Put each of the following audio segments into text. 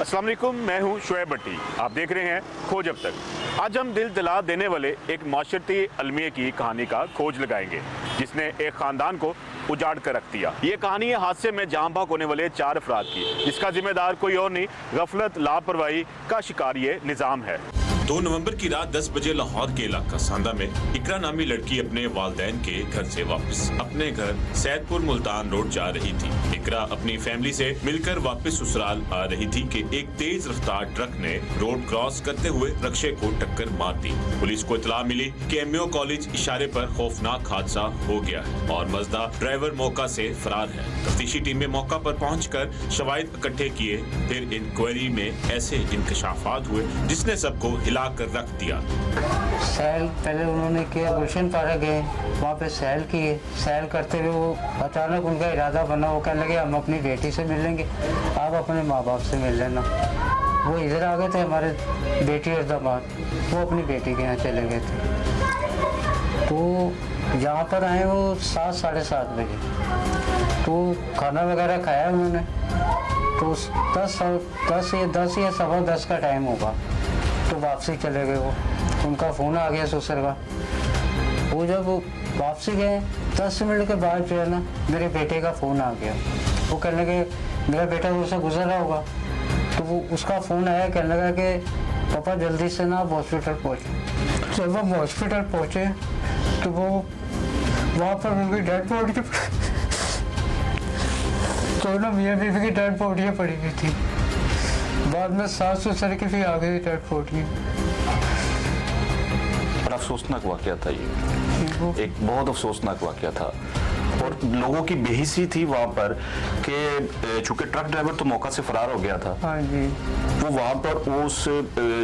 अस्सलाम वालेकुम, मैं हूं शुएब भट्टी। आप देख रहे हैं खोज अब तक। आज हम दिल दिला देने वाले एक माशरती अलमिया की कहानी का खोज लगाएंगे जिसने एक ख़ानदान को उजाड़ कर रख दिया। ये कहानी है हादसे में जान बहक होने वाले 4 अफराद की, जिसका जिम्मेदार कोई और नहीं, गफलत लापरवाही का शिकार ये निज़ाम है। 2 नवंबर की रात 10 बजे लाहौर के इलाका सांदा में इकरा नामी लड़की अपने वालिदैन के घर से वापस अपने घर सैदपुर मुल्तान रोड जा रही थी। इकरा अपनी फैमिली से मिलकर वापस ससुराल आ रही थी कि एक तेज रफ्तार ट्रक ने रोड क्रॉस करते हुए रक्षे को टक्कर मार दी। पुलिस को इतला मिली कि एमओ कॉलेज इशारे पर खौफनाक हादसा हो गया है और मजदा ड्राइवर मौका से फरार है। तफ्तीशी टीमें मौका पर पहुंचकर शवाहिद इकट्ठे किए। फिर इंक्वायरी में ऐसे इंकशाफात हुए जिसने सबको कर रख दिया। सैल पहले उन्होंने किया, गुलशन पारा गए, वहाँ पे सैल किए। सैल करते हुए वो अचानक उनका इरादा बना, वो कहने लगे हम अपनी बेटी से मिलेंगे, आप अपने माँ बाप से मिल लेना। वो इधर आ गए थे, हमारे बेटी और दामाद, वो अपनी बेटी के यहाँ चले गए थे। तो यहाँ पर आए वो 7 साढ़े 7 बजे। तो खाना वगैरह खाया उन्होंने, तो 10 या सवा 10 का टाइम होगा। तो वापसी चले गए वो, उनका फ़ोन आ गया ससुर का। वो जब वापसी गए 10 मिनट के बाद जो है ना, मेरे बेटे का फ़ोन आ गया। वो कहने लगे मेरा बेटा उससे गुजर रहा होगा। तो वो उसका फ़ोन आया, कहने लगा कि पापा जल्दी से ना आप हॉस्पिटल पहुँचे। जब हम हॉस्पिटल पहुँचे तो वो वहाँ पर उनकी डेड बॉडी तो ना मियाँ बीवी की डेड बॉडियाँ पड़ी हुई थी। बाद में सास ससुर की भी आ गई डेड बॉडी। बड़ा अफसोसनाक वाकया था ये, एक बहुत अफसोसनाक वाकया था और लोगों की बेहिसी थी वहाँ पर कि चूंकि ट्रक ड्राइवर तो मौका से फरार हो गया था। हाँ जी। वो वहाँ पर उस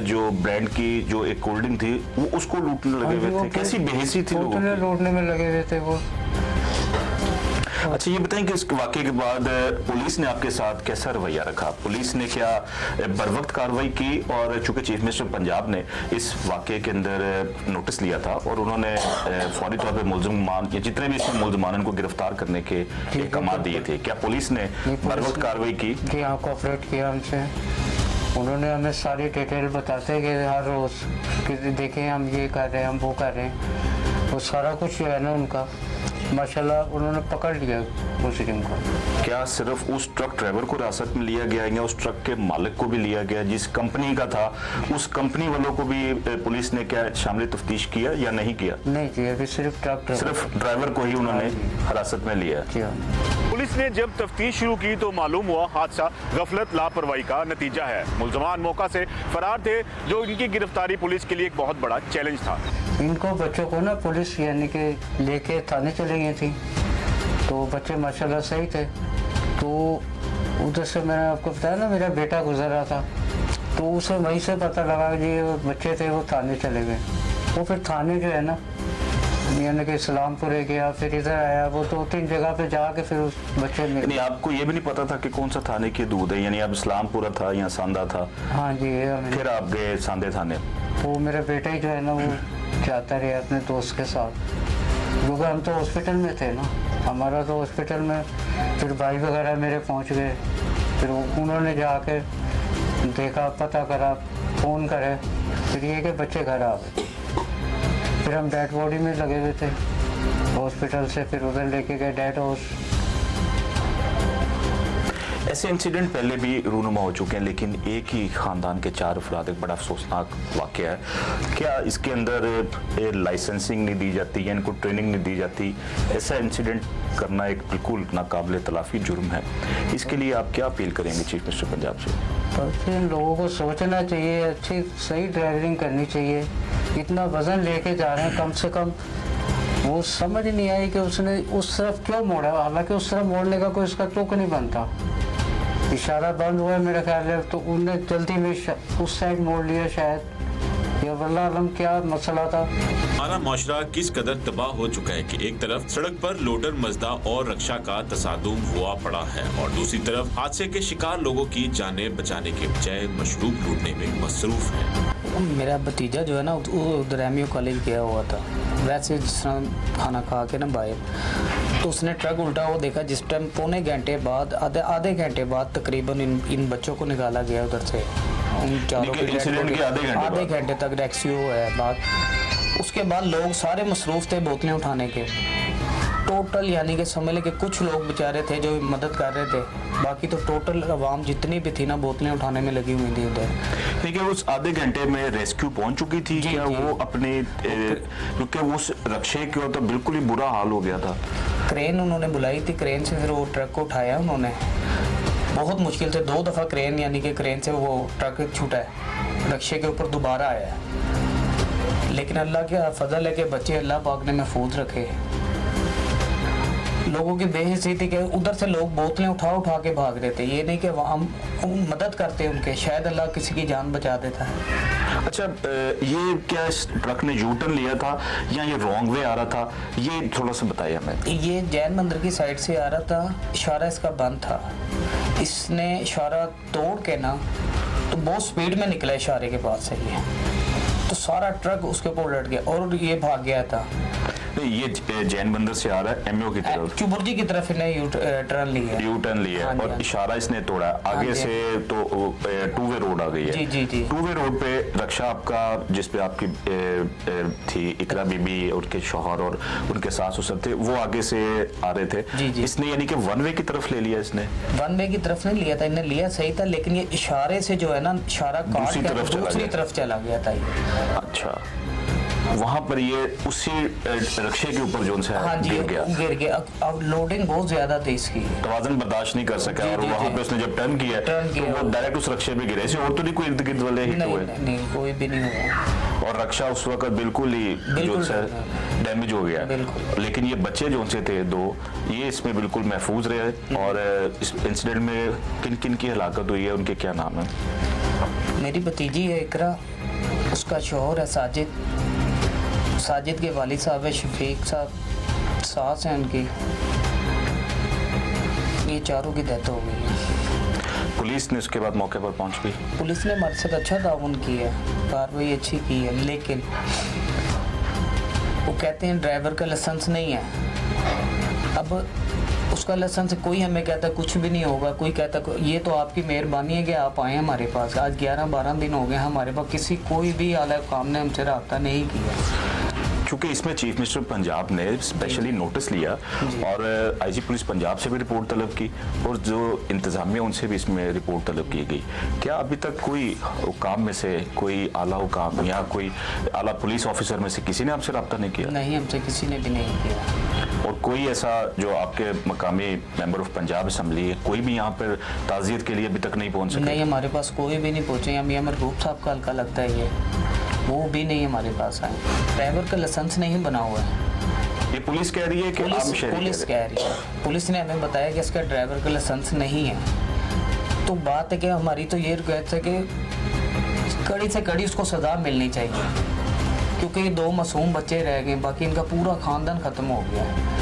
जो ब्रांड की जो एक कोल्ड ड्रिंक थी वो उसको लूटने लगे हुए थे। कैसी बेहिसी थी लोगों की, लूटने में लगे हुए थे वो। अच्छा ये बताएं कि इस वाकये के बाद पुलिस ने आपके साथ कैसा रवैया रखा? पुलिस ने क्या बरवक्त कार्रवाई की? और चूंकि चीफ मिनिस्टर पंजाब ने इस वाकये के अंदर नोटिस लिया था और उन्होंने फौरी तौर पर मुलजमान या जितने भी इसमें मुलजमान उनको गिरफ्तार करने के अहकाम दिए थे, क्या पुलिस ने बरवक्त कार्रवाई की? जी हाँ, कोऑपरेट किया हमसे। उन्होंने हमें सारी डिटेल बताते कि हर रोज़ कि देखें हम ये कर रहे हैं, हम वो कर रहे हैं। वो सारा कुछ जो है ना उनका माशाल्लाह उन्होंने पकड़ लिया मुजरिम को। क्या सिर्फ उस ट्रक ड्राइवर को हिरासत में लिया गया या उस ट्रक के मालिक को भी लिया गया जिस कंपनी का था? उस कंपनी वालों को भी पुलिस ने क्या शामिल तफ्तीश किया या नहीं किया? नहीं जी, अभी सिर्फ ड्राइवर को ही उन्होंने हिरासत में लिया। पुलिस ने जब तफ्तीश शुरू की तो मालूम हुआ हादसा गफलत लापरवाही का नतीजा है। मुलजमान मौका से फरार थे, जो इनकी गिरफ्तारी पुलिस के लिए एक बहुत बड़ा चैलेंज था। इनको बच्चों को ना पुलिस यानी कि लेके थाने चले गई थी, तो बच्चे माशाल्लाह सही थे। तो उधर से मैंने आपको बताया ना मेरा बेटा गुजर रहा था, तो उसे वहीं से पता लगा कि ये बच्चे थे वो थाने चले गए। वो फिर थाने जो है ना यानी कि इस्लामपुरे गया, फिर इधर आया, वो 2-3 जगह पे जाके फिर उस बच्चे में। नहीं, आपको ये भी नहीं पता था कि कौन सा थाने की दूध है? यानी आप इस्लामपुरा था या सांदा था? हाँ जी। फिर आप गए सांदे थाने? वो मेरा बेटा ही जो है ना वो जाता रहा अपने दोस्त के साथ, क्योंकि हम तो हॉस्पिटल में थे ना, हमारा तो हॉस्पिटल में। फिर भाई वगैरह मेरे पहुंच गए, फिर उन्होंने जाके देखा, पता करा, फ़ोन करे, फिर ये कि बच्चे घर आ गए। फिर हम डेड बॉडी में लगे हुए थे हॉस्पिटल से, फिर उधर लेके गए डेड हाउस। ऐसे इंसिडेंट पहले भी रूनुमा हो चुके हैं, लेकिन एक ही खानदान के 4 अफराद, एक बड़ा अफसोसनाक वाकया है। क्या इसके अंदर लाइसेंसिंग नहीं दी जाती या इनको ट्रेनिंग नहीं दी जाती? ऐसा इंसिडेंट करना एक बिल्कुल नाकाबिले तलाफी जुर्म है। इसके लिए आप क्या अपील करेंगे चीफ मिनिस्टर पंजाब से? तो इन लोगों को सोचना चाहिए, अच्छी सही ड्राइविंग करनी चाहिए। इतना वज़न लेके जा रहे हैं, कम से कम वो समझ नहीं आई कि उसने उस तरफ क्यों मोड़ा। हालांकि उस तरफ मोड़ने का कोई उसका तुक नहीं बनता, इशारा बंद हुआ है मेरा ख्याल है, तो उनने जल्दी में उस साइड मोड़ लिया शायद, या वल्लाह आलम क्या मसला था। हमारा माशरा किस कदर तबाह हो चुका है कि एक तरफ सड़क पर लोडर मजदा और रक्षा का तसादुम हुआ पड़ा है और दूसरी तरफ हादसे के शिकार लोगों की जानें बचाने के बजाय मशरूब लूटने में मसरूफ है। मेरा भतीजा जो है ना वो उधर एमयू कॉलेज गया हुआ था, वैसे जिस तरह खाना खा के ना बाहर तो उसने ट्रक उल्टा वो देखा जिस टाइम पौने घंटे बाद आधे घंटे बाद तकरीबन इन बच्चों को निकाला गया उधर से। उन चारों लेकिन की इंसिडेंट के आधे घंटे तक रेस्क्यू है बात। उसके बाद लोग सारे मसरूफ थे बोतलें उठाने के, टोटल यानी कि समझ ले कि कुछ लोग बेचारे थे जो मदद कर रहे थे, बाकी तो टोटल आवाम जितनी भी थी ना बोतलें उठाने में लगी हुई थी उधर। ठीक है, उस आधे घंटे में रेस्क्यू पहुंच चुकी थी क्या जी। वो अपने क्योंकि उस रक्षे का तो बिल्कुल ही बुरा हाल हो गया था। क्रेन उन्होंने बुलाई थी, क्रेन से फिर वो ट्रक को उठाया उन्होंने, बहुत मुश्किल से 2 दफ़ा क्रेन यानी कि क्रेन से वो ट्रक छूटा है, रक्षे के ऊपर दोबारा आया है। लेकिन अल्लाह के फजल है कि बच्चे अल्लाह पाक ने महफूज रखे। लोगों की बेहिसी थी कि उधर से लोग बोतलें उठा उठा के भाग रहे थे, ये नहीं कि हम मदद करते उनके, शायद अल्लाह किसी की जान बचा देता है। अच्छा, ये क्या इस ट्रक ने यू टर्न लिया था या ये रॉन्ग वे आ रहा था, ये थोड़ा सा बताइए हमें। ये जैन मंदिर की साइड से आ रहा था, इशारा इसका बंद था, इसने इशारा तोड़ के ना तो बहुत स्पीड में निकला इशारे के पास से, ये तो सारा ट्रक उसके ऊपर उलट गया और ये भाग गया था। ये जैन मंदिर से आ रहा है एमओ की तरफ, चुबुर्जी की तरफ इन्हें यू टर्न लिया। यू टर्न लिया हाँ जी, और हाँ जी। इशारा इसने तोड़ा, आगे हाँ जी। से तो 2 वे रोड आ गई है। जी जी जी। 2 वे रोड पे रक्षा आपका जिस पे आपकी थी इकरा बीबी, उनके शौहर और उनके सास ससुर थे, वो आगे से आ रहे थे। जी जी। इसने यानी कि 1 वे की तरफ ले लिया इसने। 1 वे की तरफ नहीं लिया था, इन्हें लिया सही था, लेकिन ये इशारे से जो है ना इशारा काट दूसरी के तरफ चला दूसरी गया। तरफ चला गया था ये। अच्छा, वहां पर ये उसी रक्षे के ऊपर जो से हाँ जी, गिर गया, गिर गया। अब लोडिंग बहुत ज्यादा थी इसकी, तवाज़ुन बर्दाश्त नहीं कर सका जी, और जी, वहां जी। पे उसने जब टर्न किया टर्न तो किया। वो डायरेक्ट उस रक्षे पे गिरे। ऐसे और तो नहीं कोई इर्द गिर्द वाले हिट नहीं, हुए नहीं नहीं कोई भी नहीं हुआ। और रक्षा उस वक्त बिल्कुल ही जो बिल्कुल से डैमेज हो गया। बिल्कुल। लेकिन ये बच्चे जो से थे 2, ये इसमें बिल्कुल महफूज रहे। और इस इंसिडेंट में किन किन की हलाकत हुई है, उनके क्या नाम है? मेरी भतीजी है इकरा, उसका शौहर है साजिद, साजिद के वालिद साहब है शफीक साहब, सास है उनकी, ये चारों की डेथ हो गई है। पुलिस ने उसके बाद मौके पर पहुंच गई। पुलिस ने हमारे साथ अच्छा ताउन किया है, कार्रवाई अच्छी की है, लेकिन वो कहते हैं ड्राइवर का लाइसेंस नहीं है। अब उसका लाइसेंस कोई हमें कहता कुछ भी नहीं होगा, कोई कहता ये तो आपकी मेहरबानी है कि आप आए हमारे पास। आज 11-12 दिन हो गए हमारे पास किसी कोई भी आला काम ने हमसे रब्ता नहीं किया। क्योंकि इसमें चीफ मिनिस्टर पंजाब ने स्पेशली नोटिस लिया और आईजी पुलिस पंजाब से भी रिपोर्ट तलब की और जो इंतजामिया उनसे भी इसमें रिपोर्ट तलब की गई। क्या अभी तक कोई हुकाम में से कोई आला हुकाम या कोई आला पुलिस ऑफिसर में से किसी ने आपसे रब्ता नहीं किया? नहीं, हमसे किसी ने भी नहीं किया। और कोई ऐसा जो आपके मकामी मेंबर ऑफ पंजाब असम्बली है, कोई भी यहाँ पर ताज़ियत के लिए अभी तक नहीं पहुँच सके? नहीं, हमारे पास कोई भी नहीं पहुंचे। हम महबूब साहब का हल्का लगता है ये, वो भी नहीं हमारे पास आए। ड्राइवर का लाइसेंस नहीं बना हुआ है। ये पुलिस कह रही है कि आम शहरी पुलिस कह रहे कह रही है, पुलिस ने हमें बताया कि इसका ड्राइवर का लाइसेंस नहीं है। तो बात है कि हमारी तो ये रिक्वेस्ट है कि कड़ी से कड़ी उसको सज़ा मिलनी चाहिए, क्योंकि ये 2 मासूम बच्चे रह गए, बाकी इनका पूरा खानदान ख़त्म हो गया है।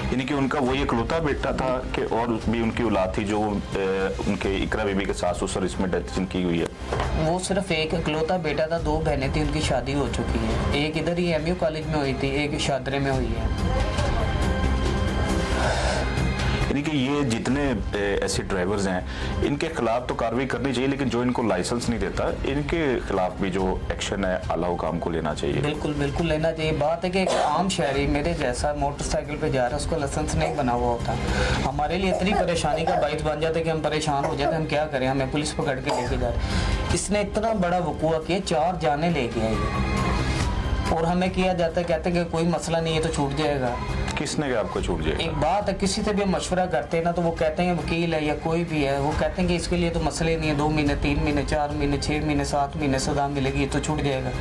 यानी कि उनका वही इकलौता बेटा था कि और भी उनकी औलाद थी जो उनके इकरा बीबी के सास ससुर इसमें डेथ जिनकी हुई है? वो सिर्फ एक इकलौता बेटा था, 2 बहनें थी, उनकी शादी हो चुकी है। एक इधर ही एमयू कॉलेज में हुई थी, एक शादरे में हुई है। यानी कि ये जितने ऐसे ड्राइवर्स हैं इनके खिलाफ तो कार्रवाई करनी चाहिए, लेकिन जो इनको लाइसेंस नहीं देता इनके खिलाफ भी जो एक्शन है आला हुकाम को लेना चाहिए। बिल्कुल बिल्कुल लेना चाहिए। बात है कि एक आम शहरी मेरे जैसा मोटरसाइकिल पे जा रहा है, उसका लाइसेंस नहीं बना हुआ होता, हमारे लिए इतनी परेशानी का बाइस बन जाता है कि हम परेशान हो जाते हैं। हम क्या करें, हमें पुलिस पकड़ के लेके जा रही। इसने इतना बड़ा वकूआ किया, 4 जाने ले गया ये, और हमें किया जाता है, कहते हैं कि कोई मसला नहीं है तो छूट जाएगा। किसने क्या आपको छूट जाएगा? एक बात है, किसी से भी मशवरा करते हैं ना तो वो कहते हैं वकील है या कोई भी है, वो कहते हैं कि इसके लिए तो मसले नहीं है, 2 महीने 3 महीने 4 महीने 6 महीने 7 महीने सजा मिलेगी तो छूट जाएगा।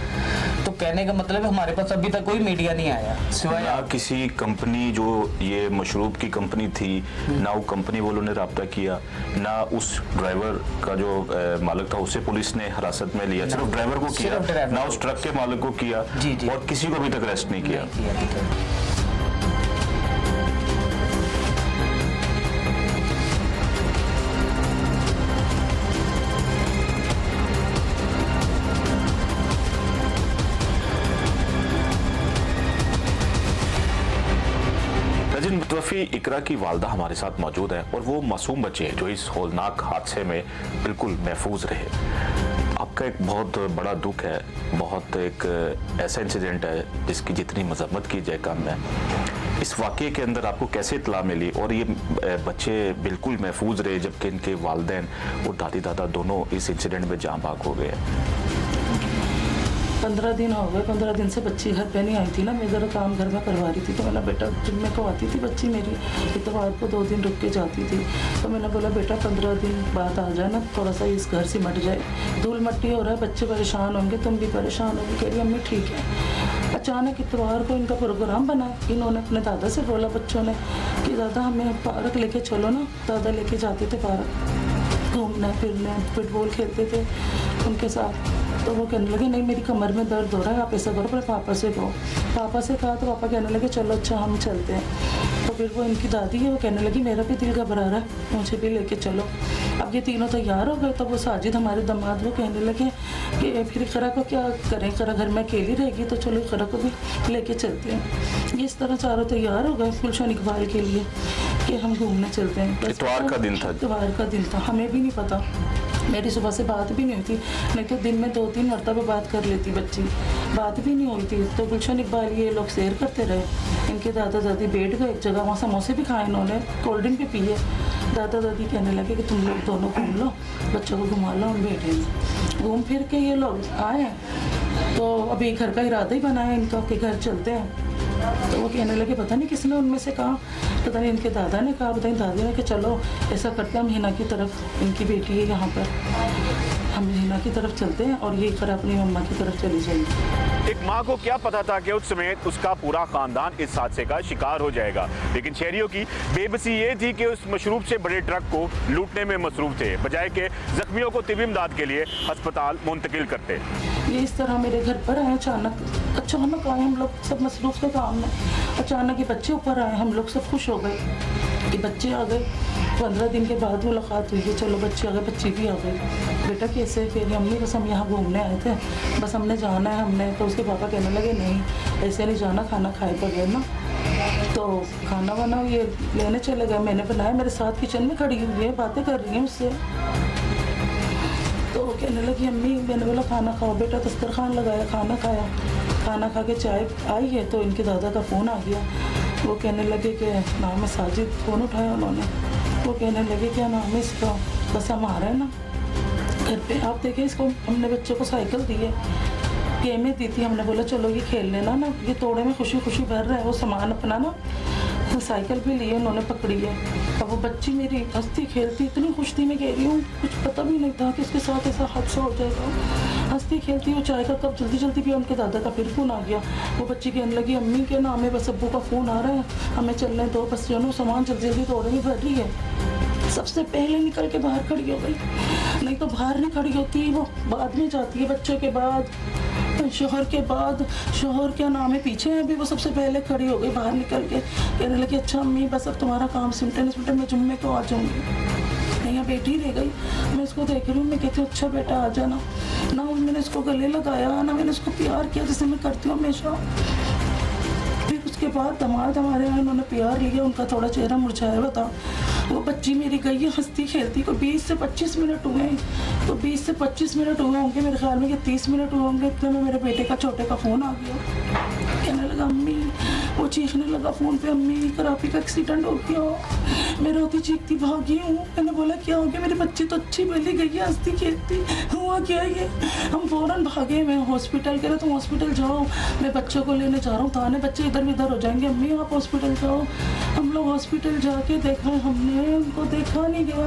तो कहने का मतलब है हमारे पास अभी तक कोई मीडिया नहीं आया सिवाय ना किसी कंपनी जो ये मशरूब की कंपनी थी, ना वो कंपनी वालों ने रब्ता किया, ना उस ड्राइवर का जो मालिक था उसे पुलिस ने हिरासत में लिया, सिर्फ ड्राइवर को किया, सिर्फ ड्राइवर ना को। उस ट्रक के मालिक को किया, जी, जी। और किसी को अभी तक अरेस्ट नहीं किया। नहीं किया अभी तक। अभी इकरा की वालदा हमारे साथ मौजूद है और वो मासूम बच्चे हैं जो इस होलनाक हादसे में बिल्कुल महफूज रहे। आपका एक बहुत बड़ा दुख है, बहुत एक ऐसा इंसिडेंट है जिसकी जितनी मजम्मत की जाए कम है। इस वाक़े के अंदर आपको कैसे इत्ला मिली और ये बच्चे बिल्कुल महफूज रहे जबकि इनके वालिदैन और दादी दादा दोनों इस इंसिडेंट में जाँ बाग हो गए? 15 दिन हो गए। 15 दिन से बच्ची घर पे नहीं आई थी ना, मैं ज़रा काम घर में करवा रही थी, तो मैंने बेटा जुम्मे को आती थी बच्ची मेरी, इतवार को 2 दिन रुक के जाती थी, तो मैंने बोला बेटा 15 दिन बाद आ जाना, थोड़ा सा इस घर से मट जाए, धूल मट्टी हो रहा है, बच्चे परेशान होंगे, तुम भी परेशान होगी। कह रही अम्मी ठीक है। अचानक इतवार को इनका प्रोग्राम बना, इन्होंने अपने दादा से बोला बच्चों ने कि दादा हमें पार्क लेके चलो ना। दादा लेके जाते थे पार्क घूमने फिरने, फुटबॉल खेलते थे उनके साथ। तो वो कहने लगे नहीं मेरी कमर में दर्द हो रहा है, आप ऐसा करो अपने पापा से कहो। पापा से कहा तो पापा कहने लगे चलो अच्छा हम चलते हैं। तो फिर वो इनकी दादी है वो कहने लगी मेरा भी दिल घबरा रहा है, मुझे भी लेके चलो। अब ये तीनों तैयार हो गए, तो वो साजिद हमारे दामाद वो कहने लगे कि फिर इकरा को क्या करें, इकरा घर में अकेली रहेगी तो चलो इकरा को भी लेके चलते हैं। ये इस तरह चारों तैयार हो गए गुलशन इकबाल के लिए कि हम घूमने चलते हैं। इतवार का दिन था? इतवार का दिन था, हमें भी नहीं पता, मेरी सुबह से बात भी नहीं हुई थी, नहीं तो दिन में 2-3 मरतबा बात कर लेती बच्ची, बात भी नहीं हुई थी। तो गुलशन इकबाल ये लोग सैर करते रहे, इनके दादा दादी बैठ गए एक जगह, वहाँ समोसे भी खाए इन्होंने, कोल्ड ड्रिंक भी पिए। दादा दादी कहने लगे कि तुम लोग दोनों घूम लो, बच्चों को घुमा लो, हम बैठे। घूम फिर के ये लोग आए तो अभी घर का इरादा ही बनाया इनका कि घर चलते हैं। तो वो कहने लगे पता नहीं किसने उनमें से कहा, पता नहीं इनके दादा ने कहा, पता नहीं दादी ने कि चलो ऐसा करते हैं हम हिना की तरफ, इनकी बेटी है यहाँ पर, हम हिना की तरफ चलते हैं और ये कर अपनी मम्मा की तरफ चली जाएंगी। एक माँ को क्या पता था कि उस समय उसका पूरा खानदान इस हादसे का शिकार हो जाएगा, लेकिन शहरियों की बेबसी ये थी कि उस मशरूफ से बड़े ट्रक को लूटने में मसरूफ थे, बजाय के जख्मियों को तिब्बी इमदाद के लिए अस्पताल मुंतकिल करते। ये इस तरह मेरे घर पर आए अचानक आए, हम लोग सब मसरूफ के काम में, अचानक ये बच्चे ऊपर आए, हम लोग सब खुश हो गए कि बच्चे आ गए। 15 दिन के बाद मुलाकात हुई कि चलो बच्चे आ गए, बच्ची भी आ गई। बेटा कैसे? फिर अम्मी बस हम यहाँ घूमने आए थे, बस हमने जाना है हमने। तो उसके पापा कहने लगे नहीं ऐसे नहीं जाना, खाना खाए बगैर ना। तो खाना वाना ये लेने चले गए, मैंने बनाया, मेरे साथ किचन में खड़ी हुई है, बातें कर रही हैं उससे। तो कहने लगी अम्मी, मैंने बोला खाना खाओ बेटा, दस्तरखान लगाया, खाना खाया, खाना खा के चाय आई है तो इनके दादा का फ़ोन आ गया। वो कहने लगे कि नाम है साजिद, फ़ोन उठाया उन्होंने, वो कहने लगे क्या नाम है इसका, बस हम आ रहे हैं ना घर पे। आप देखें इसको, हमने बच्चों को साइकिल दी है, गेमें दी थी, हमने बोला चलो ये खेल लेना ना, ये तोड़े में खुशी खुशी भर रहा है वो सामान अपना ना, तो साइकिल भी लिए उन्होंने पकड़ी है। अब वो बच्ची मेरी हंसती खेलती इतनी खुश थी, मैं कह रही हूँ कुछ पता भी नहीं था कि उसके साथ ऐसा हादसा हो जाएगा। हंसती खेलती वो चाय का कप जल्दी जल्दी पिया, उनके दादा का फिर फ़ोन आ गया। वो बच्ची कहने लगी अम्मी के नाम है बस अब्बू का फ़ोन आ रहा है, हमें चलने दो, बस जो सामान जल्दी जल्दी तोड़े में भर रही है। सबसे पहले निकल के बाहर खड़ी हो गई, नहीं तो बाहर नहीं खड़ी होती, वो बाद में जाती है बच्चों के बाद, शोहर के बाद। शोहर क्या नाम है पीछे है, अभी वो सबसे पहले खड़ी हो गई बाहर निकल के, कहने लगी अच्छा अम्मी बस अब तुम्हारा काम सिमटे मैं जुम्मे को आ जाऊँगी। मैं यहाँ बैठी रह गई, मैं इसको देख रही हूँ, मैं कहती हूँ अच्छा बेटा आ जाना ना। मैंने इसको गले लगाया ना, मैंने इसको प्यार किया जैसे मैं करती हूँ हमेशा। फिर उसके बाद दामाद हमारे यहाँ उन्होंने प्यार लिया, उनका थोड़ा चेहरा मुरझाया हुआ था। वो बच्ची मेरी गई है हंसती खेलती को 20 से 25 मिनट हुए, तो 20 से 25 मिनट हुए होंगे मेरे ख्याल में कि 30 मिनट हुए होंगे, इतने में मेरे बेटे का छोटे का फ़ोन आ गया। कहने लगा अम्मी, वो चीखने लगा फ़ोन पे अम्मी करापी का एक्सीडेंट हो गया। मैं रोती चीखती भागी हूँ। मैंने बोला क्या हो गया, मेरी बच्ची तो अच्छी भली गई है हंसती खेलती, हुआ क्या ये? हम फ़ौरन भागे, मैं हॉस्पिटल कह रहा तुम हॉस्पिटल जाओ, मैं बच्चों को लेने जा रहा हूँ, थाने बच्चे इधर उधर हो जाएंगे, अम्मी आप हॉस्पिटल जाओ। हम लोग हॉस्पिटल जाके देखा, हमने उनको देखा नहीं गया।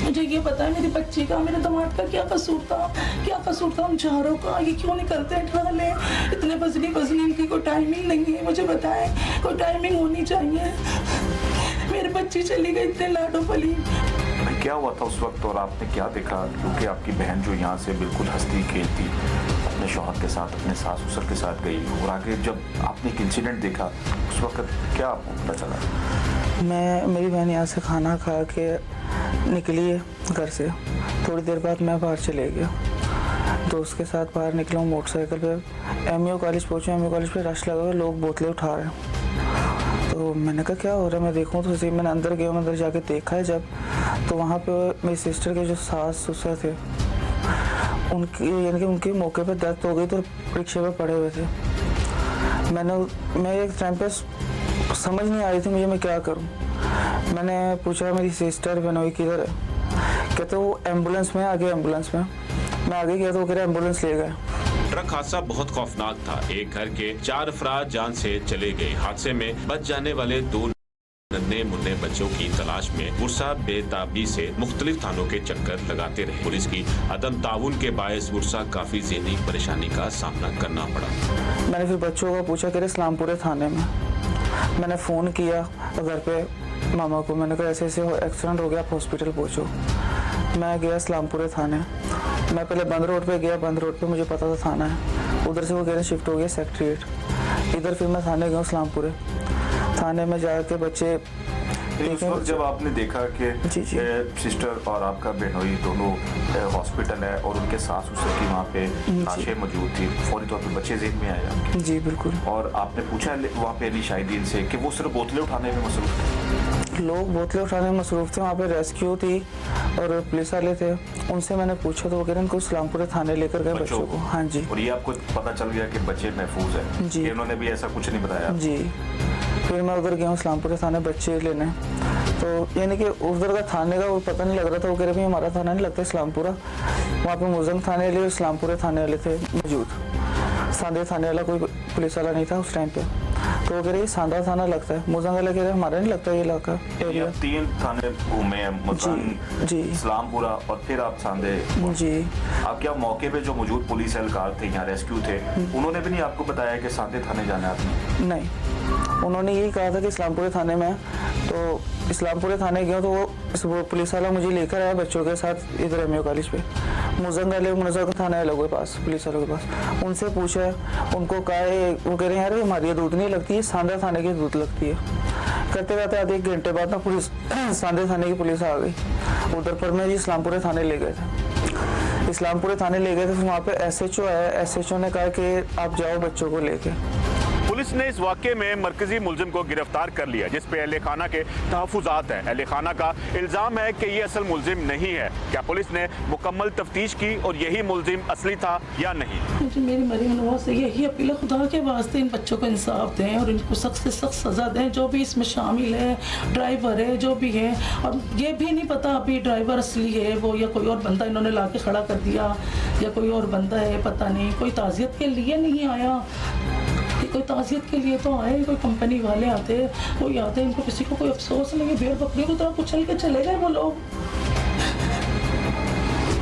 मुझे ये पता है मेरी बच्ची का मेरे दामाद का क्या कसूर था हम चारों का, ये क्यों निकलते हैं ट्राले इतने बजनी इनकी कोई टाइमिंग नहीं है, मुझे बताएं कोई टाइमिंग होनी चाहिए। मेरी बच्ची चली गई इतने लाडो पली। क्या हुआ था उस वक्त और आपने क्या देखा, क्योंकि आपकी बहन जो यहाँ से बिल्कुल हंसती खेलती अपने शौहर के साथ अपने सास ससुर के साथ गई, और आगे जब आपने एक इंसिडेंट देखा उस वक्त क्या आपको पता चला? मेरी बहन यहाँ से खाना खा के निकली है घर से, थोड़ी देर बाद मैं बाहर चले गया, दोस्त के साथ बाहर निकला हूँ मोटरसाइकिल पे। एमयू कॉलेज पहुँचे, एमयू कॉलेज पे रश लगा हुआ, लोग बोतलें उठा रहे हैं। तो मैंने कहा क्या हो रहा है, मैं देखूँ तो सही। मैंने अंदर गया, अंदर जाके देखा है जब, तो वहाँ पे मेरी सिस्टर के जो सास ससुर थे उनकी यानी कि उनके मौके पे डेथ हो गई, तो रिक्शे पे पड़े हुए थे। मैं एक टाइम पे समझ नहीं आ रही थी मुझे मैं क्या करूं। मैंने पूछा मेरी सिस्टर बनोई किधर है, कहते वो एम्बुलेंस में, आगे एम्बुलेंस में। मैं आगे गया तो वो कह रहे एम्बुलेंस ले गए। ट्रक हादसा बहुत खौफनाक था। एक घर के 4 अफराद जान से चले गए। हादसे में बच जाने वाले 2 नन्हे मुन्ने बच्चों की तलाश में बुरसा बेताबी से मुख्तलिफ थानों के चक्कर लगाते रहे। पुलिस की अदम ताउन के बायस बुरसा काफी ज़हनी परेशानी का सामना करना पड़ा। मैंने फिर बच्चों को पूछा, कह रहे इस्लामपुरे थाने में। मैंने फ़ोन किया घर पे मामा को, मैंने कहा ऐसे ऐसे एक्सीडेंट हो गया, आप हॉस्पिटल पहुँचो। मैं गया इस्लामपुरे थाने। मैं पहले बंद रोड पे गया, बंद रोड पे मुझे पता था थाना है, उधर से वो कह रहे शिफ्ट हो गया सेक्रेटरीट। इधर फिर मैं थाने गया इस्लामपुरे। थाने में जाके बच्चे उस वक्त जब आपने देखा कि सिस्टर और आपका बहनोई दोनों हॉस्पिटल है और उनके सास ससुर की वहाँ पे लाशें मौजूद थी, फौरी तौर पे बच्चे ज़हन में आए आपके? जी बिल्कुल। और आपने पूछा वहाँ पे अली शाहिदीन से कि वो सिर्फ बोतलें उठाने में मसरूफ थे? लोग बोतलें उठाने में मसरूफ थे, वहाँ पे रेस्क्यू थी और पुलिस वाले थे। उनसे मैंने पूछा तो वो कह रहे इनको इस्लामपुरे थाने लेकर गए बच्चों को। हाँ जी। और ये आपको पता चल गया कि बच्चे महफूज हैं? जी। इन्होंने भी ऐसा कुछ नहीं बताया? जी। फिर मैं उधर गया इस्लामपुरे थाने बच्चे लेने, तो यानी कि उधर का थाने का वो पता नहीं लग रहा था। वो कह रहे भाई हमारा थाना नहीं लगता इस्लामपुरा। वहाँ पे मुजंग थाने वाले और इस्लामपुरे थाने वाले थे मौजूद। सांदे थाने वाला कोई पुलिस वाला नहीं था उस टाइम पे। तो वो कह रहे सांदा थाना लगता है, मुजंग वाला कह रहे हमारा नहीं लगता ये इलाका एरिया। 3 थाने घूमे हैं, मुजंग, जी, इस्लामपुरा और फिर आप सांदे। जी। आप क्या मौके पे जो मौजूद पुलिस एहलकार थे, यहाँ रेस्क्यू थे, उन्होंने भी नहीं आपको बताया कि सांदे थाने जाना है आपने? नहीं, उन्होंने यही कहा था कि इस्लामपुरे थाने में है। तो इस्लामपुरे थाने गया तो वो पुलिस वाला मुझे लेकर आया बच्चों के साथ इधर एमयू कॉलेज पे। मुजंग वाले मुजंग थाना है लोगों के पास, पुलिस वालों के पास। उनसे पूछा उनको कहा है, वो कह रहे हैं यार हमारी ये दूध नहीं लगती है, सांदा थाने की दूध लगती है। करते करते आधे 1 घंटे बाद ना पुलिस सांदे थाने की पुलिस आ गई उधर पर। मैं जी इस्लामपुरे थाने ले गए थे। इस्लामपुरे थाने ले गए थे, फिर वहाँ पे SHO आया। SHO ने कहा कि आप जाओ बच्चों को लेके। पुलिस ने इस वाक़े में मरकजी मुलजिम को गिरफ्तार कर लिया, जिस पे अहले खाना के तहफ़्फ़ुज़ात हैं। अहले खाना का इल्ज़ाम है कि ये असल मुलजिम नहीं है। क्या पुलिस ने मुकम्मल तफ्तीश की और यही मुलजिम असली था या नहीं? मुझे मेरी मरीम नवाज से यही अपील है, खुदा के वास्ते इन बच्चों को इंसाफ दें और इनको सख्त से सख्त सज़ा दें। जो भी इसमें शामिल है, ड्राइवर है, जो भी है, और ये भी नहीं पता अभी ड्राइवर असली है वो या कोई और बंदा इन्होंने ला के खड़ा कर दिया या कोई और बंदा है, पता नहीं। कोई ताज़ियत के लिए नहीं आया, कोई ताज़ियत के लिए तो आए, कोई कंपनी वाले आते, कोई आते, इनको किसी को कोई अफसोस नहीं है। भेड़ बकरी को तरह कुचल के चले गए वो लोग।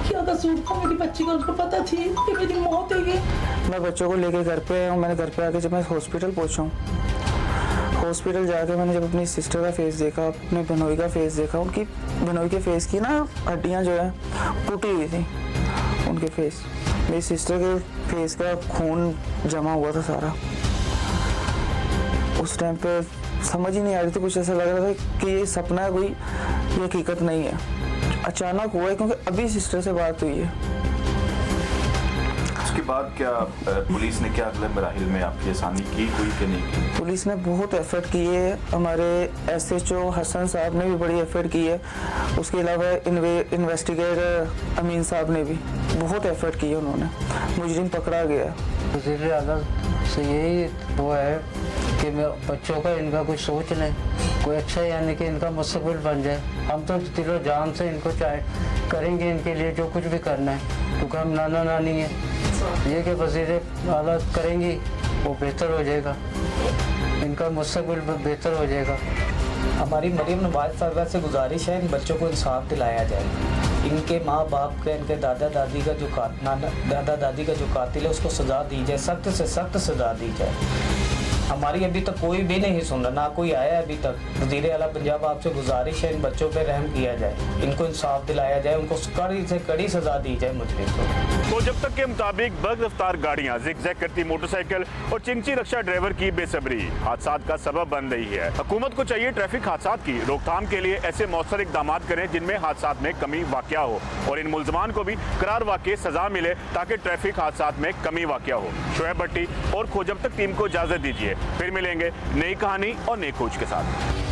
क्या कसूर था मेरी बच्ची का, उनको पता थी कि मेरी मौत है ये। मैं बच्चों को लेके घर पे आया हूँ। मैंने घर पे आके जब मैं हॉस्पिटल पहुँचा हूँ, हॉस्पिटल जाके मैंने जब अपनी सिस्टर का फेस देखा, अपने बहनोई का फेस देखा, उनकी बहनोई के फेस की ना हड्डियाँ जो है टूटी हुई थी उनके फेस। मेरी सिस्टर के फेस का खून जमा हुआ था सारा। उस टाइम पे समझ ही नहीं आ रही थी, कुछ ऐसा लग रहा था कि ये सपना है कोई, ये हकीकत नहीं है। अचानक हुआ है क्योंकि अभी सिस्टर से बात हुई है। उसके बाद क्या पुलिस ने क्या अगले मराहिल में आपकी आसानी की कोई कि नहीं की? पुलिस ने बहुत एफर्ट किए। हमारे SHO हसन साहब ने भी बड़ी एफर्ट की है। उसके अलावा इन्वेस्टिगेटर अमीन साहब ने भी बहुत एफर्ट किए। उन्होंने मुजरिम पकड़ा गया। वज़ीर आज़म से यही वो है कि बच्चों का इनका कुछ सोच लें, कोई अच्छा यानी कि इनका मुस्तक़बिल बन जाए। हम तो दिलो जान से इनको चाहे करेंगे, इनके लिए जो कुछ भी करना है, क्योंकि हम नाना नानी है। ये कि वज़ीर आला करेंगी वो बेहतर हो जाएगा, इनका मुस्तक़बिल बेहतर हो जाएगा। हमारी मरीम नवाज साहबा से गुजारिश है इन बच्चों को इंसाफ दिलाया जाए। इनके माँ बाप का, इनके दादा दादी का जो कातिल है उसको सज़ा दी जाए, सख्त से सख्त सज़ा दी जाए। हमारी अभी तक कोई भी नहीं सुन रहा, ना कोई आया अभी तक। वज़ीर आला पंजाब आपसे गुजारिश है इन बच्चों पे रहम किया जाए, इनको इंसाफ दिलाया जाए, उनको कड़ी से कड़ी सज़ा दी जाए मुजरिम को। तो जब तक के मुताबिक बद रफ्तार गाड़ियाँ, जिग-जैग करती मोटरसाइकिल और चिंची रक्षा ड्राइवर की बेसब्री हादसात का सबब बन रही है। हुकूमत को चाहिए ट्रैफिक हादसात की रोकथाम के लिए ऐसे मौसर इकदाम करें जिनमें हादसात में कमी वाक़या हो और इन मुलजमान को भी करार वाक़ई सजा मिले ताकि ट्रैफिक हादसात में कमी वाक़या हो। शोएब भट्टी और खोजब तक टीम को इजाज़त दीजिए। फिर मिलेंगे नई कहानी और नई खोज के साथ।